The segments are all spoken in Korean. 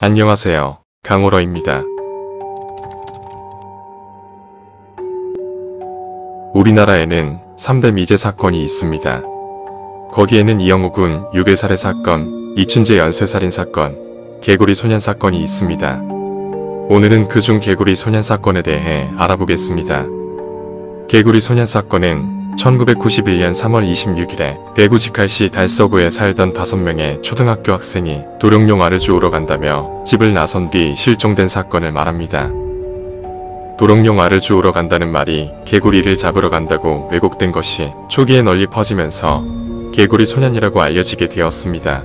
안녕하세요. 강호러입니다. 우리나라에는 3대 미제 사건이 있습니다. 거기에는 이영호군 유괴살해 사건, 이춘재 연쇄살인 사건, 개구리 소년 사건이 있습니다. 오늘은 그중 개구리 소년 사건에 대해 알아보겠습니다. 개구리 소년 사건은 1991년 3월 26일에 대구 직할시 달서구에 살던 5명의 초등학교 학생이 도롱뇽알을 주우러 간다며 집을 나선 뒤 실종된 사건을 말합니다. 도롱뇽알을 주우러 간다는 말이 개구리를 잡으러 간다고 왜곡된 것이 초기에 널리 퍼지면서 개구리 소년이라고 알려지게 되었습니다.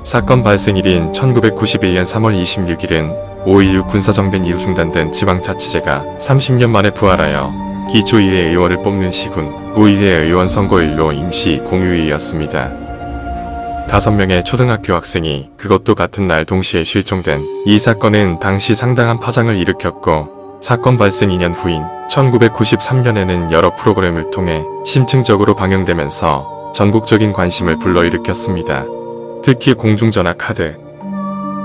사건 발생일인 1991년 3월 26일은 5.16 군사정변 이후 중단된 지방자치제가 30년 만에 부활하여 기초의회 의원을 뽑는 시군 9의회 의원 선거일로 임시 공휴일이었습니다. 5명의 초등학교 학생이 그것도 같은 날 동시에 실종된 이 사건은 당시 상당한 파장을 일으켰고 사건 발생 2년 후인 1993년에는 여러 프로그램을 통해 심층적으로 방영되면서 전국적인 관심을 불러일으켰습니다. 특히 공중전화 카드,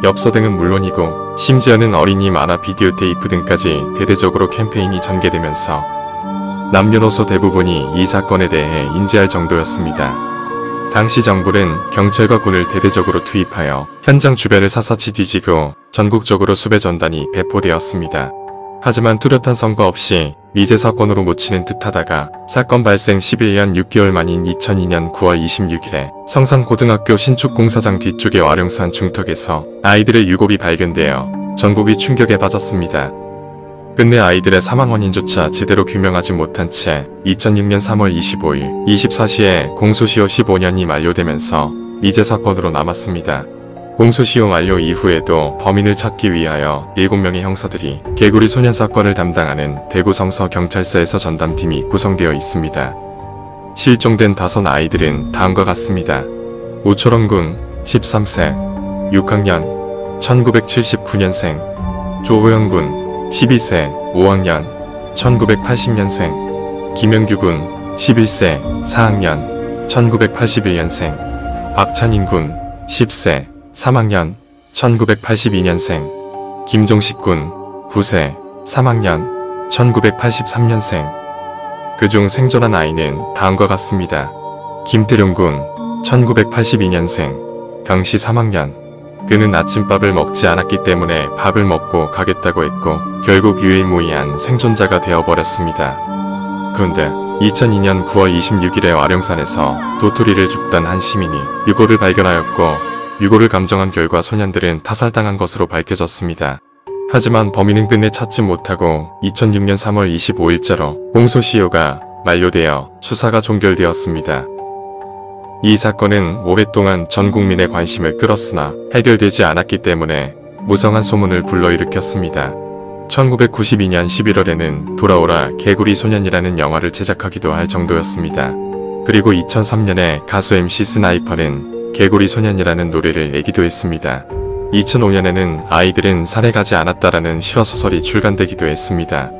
엽서 등은 물론이고 심지어는 어린이 만화 비디오 테이프 등까지 대대적으로 캠페인이 전개되면서 남녀노소 대부분이 이 사건에 대해 인지할 정도였습니다. 당시 정부는 경찰과 군을 대대적으로 투입하여 현장 주변을 샅샅이 뒤지고 전국적으로 수배 전단이 배포되었습니다. 하지만 뚜렷한 성과 없이 미제 사건으로 묻히는 듯하다가 사건 발생 11년 6개월 만인 2002년 9월 26일에 성산고등학교 신축공사장 뒤쪽의 와룡산 중턱에서 아이들의 유골이 발견되어 전국이 충격에 빠졌습니다. 끝내 아이들의 사망 원인조차 제대로 규명하지 못한 채 2006년 3월 25일 24시에 공소시효 15년이 만료되면서 미제 사건으로 남았습니다. 공소시효 만료 이후에도 범인을 찾기 위하여 7명의 형사들이 개구리 소년 사건을 담당하는 대구 성서경찰서에서 전담팀이 구성되어 있습니다. 실종된 5 아이들은 다음과 같습니다. 우철원군 13세 6학년 1979년생, 조호영군 12세 5학년 1980년생, 김영규군 11세 4학년 1981년생, 박찬인군 10세 3학년 1982년생, 김종식군 9세 3학년 1983년생. 그중 생존한 아이는 다음과 같습니다. 김태룡군 1982년생, 당시 3학년. 그는 아침밥을 먹지 않았기 때문에 밥을 먹고 가겠다고 했고 결국 유일무이한 생존자가 되어버렸습니다. 그런데 2002년 9월 26일에 와룡산에서 도토리를 줍던 한 시민이 유골을 발견하였고 유골을 감정한 결과 소년들은 타살당한 것으로 밝혀졌습니다. 하지만 범인은 끝내 찾지 못하고 2006년 3월 25일자로 공소시효가 만료되어 수사가 종결되었습니다. 이 사건은 오랫동안 전 국민의 관심을 끌었으나 해결되지 않았기 때문에 무성한 소문을 불러일으켰습니다. 1992년 11월에는 돌아오라 개구리 소년이라는 영화를 제작하기도 할 정도였습니다. 그리고 2003년에 가수 MC 스나이퍼는 개구리 소년이라는 노래를 내기도 했습니다. 2005년에는 아이들은 산에 가지 않았다라는 실화소설이 출간되기도 했습니다.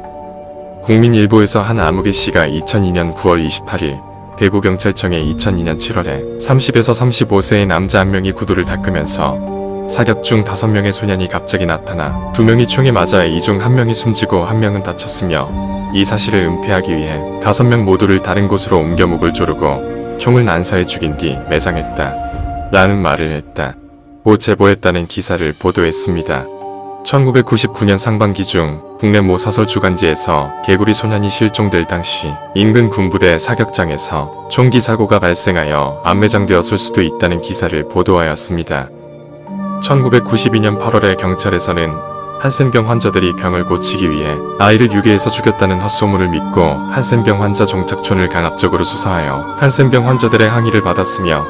국민일보에서 한 아무개 씨가 2002년 9월 28일 대구경찰청에 2002년 7월에 30에서 35세의 남자 1명이 구두를 닦으면서 사격 중 5명의 소년이 갑자기 나타나 2명이 총에 맞아 이 중 1명이 숨지고 1명은 다쳤으며 이 사실을 은폐하기 위해 5명 모두를 다른 곳으로 옮겨 목을 조르고 총을 난사해 죽인 뒤 매장했다 라는 말을 했다 고 제보했다는 기사를 보도했습니다. 1999년 상반기 중 국내 모 사설 주간지에서 개구리 소년이 실종될 당시 인근 군부대 사격장에서 총기 사고가 발생하여 안매장되었을 수도 있다는 기사를 보도하였습니다. 1992년 8월에 경찰에서는 한센병 환자들이 병을 고치기 위해 아이를 유괴해서 죽였다는 헛소문을 믿고 한센병 환자 종착촌을 강압적으로 수사하여 한센병 환자들의 항의를 받았으며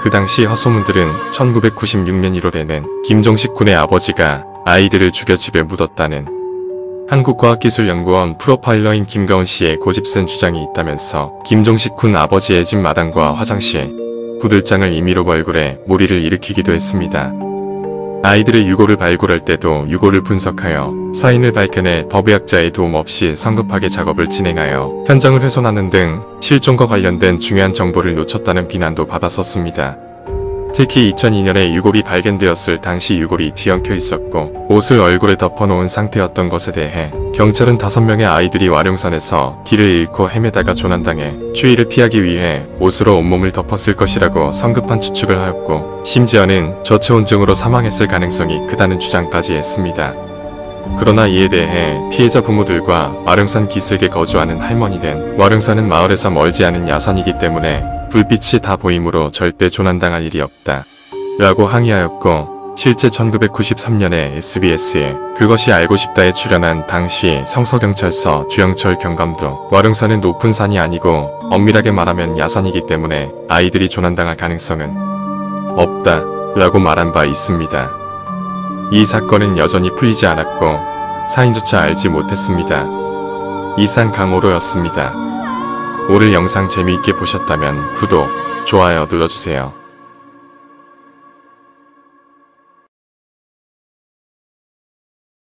그 당시 헛소문들은 1996년 1월에는 김종식 군의 아버지가 아이들을 죽여 집에 묻었다는 한국과학기술연구원 프로파일러인 김가온 씨의 고집센 주장이 있다면서 김종식 군 아버지의 집 마당과 화장실, 구들장을 임의로 발굴해 무리를 일으키기도 했습니다. 아이들의 유골을 발굴할 때도 유골을 분석하여 사인을 밝혀내 법의학자의 도움 없이 성급하게 작업을 진행하여 현장을 훼손하는 등 실종과 관련된 중요한 정보를 놓쳤다는 비난도 받았었습니다. 특히 2002년에 유골이 발견되었을 당시 유골이 뒤엉켜 있었고 옷을 얼굴에 덮어놓은 상태였던 것에 대해 경찰은 5명의 아이들이 와룡산에서 길을 잃고 헤매다가 조난당해 추위를 피하기 위해 옷으로 온몸을 덮었을 것이라고 성급한 추측을 하였고 심지어는 저체온증으로 사망했을 가능성이 크다는 주장까지 했습니다. 그러나 이에 대해 피해자 부모들과 와룡산 기슭에 거주하는 할머니는 와룡산은 마을에서 멀지 않은 야산이기 때문에 불빛이 다 보이므로 절대 조난당할 일이 없다 라고 항의하였고 실제 1993년에 SBS에 그것이 알고 싶다에 출연한 당시 성서경찰서 주영철 경감도 와룡산은 높은 산이 아니고 엄밀하게 말하면 야산이기 때문에 아이들이 조난당할 가능성은 없다 라고 말한 바 있습니다. 이 사건은 여전히 풀리지 않았고 사인조차 알지 못했습니다. 이상 강호로였습니다. 오늘 영상 재미있게 보셨다면 구독, 좋아요 눌러주세요.